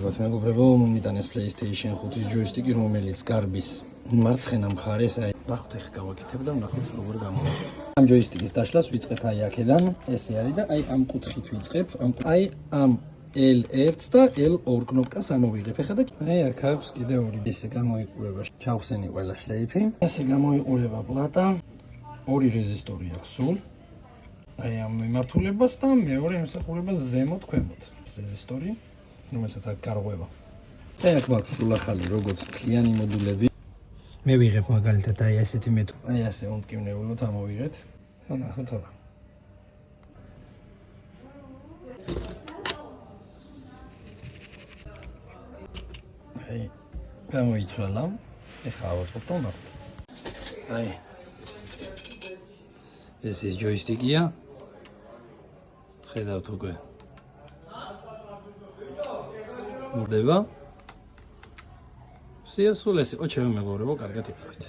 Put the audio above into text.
მეგობრებო, მომიტანეს PlayStation 5-ის ჯოისტიკი, რომელიც გარბის მარცხენა მხარეს, აი, ნახოთ ეხლა გავაკეთებ და ნახოთ როგორ გამოვა. ამ ჯოისტიკის დაშლას ვიწყებ აი აქედან, ესე არის და აი ამ კუთხით ვიწყებ, აი ამ L1 და L2 კნოპკას ამოვიღებ. ეხლა და აი აქ აქვს კიდე ორი, ესე გამოიყურება. ჩავხსენი ყველა შლეიფი. ესე გამოიყურება პლატა. ორი რეზისტორი აქვს სულ. აი ამ მიმართულებას და მეორე ემსახურება ზემოთ ქვემოთ. რეზისტორი რომელსაც აქ გარღვევა. აი აქ მაქვს სულ ახალი როგორც მთლიანი მოდულები. მე ვიღებ მაგალითად აი ასეთი აი ასე უმტკივნეულოდ ამოვიღეთ. და ნახოთ აბა. აი გამოიცვალა. ეხლა ავაწყობ და ვნახოთ. აი ეს ის ჯოისტიკია. ხედავთ უკვე. მდება. სიასულესი, ოჩემი მეგობრებო, კარგად იყავით.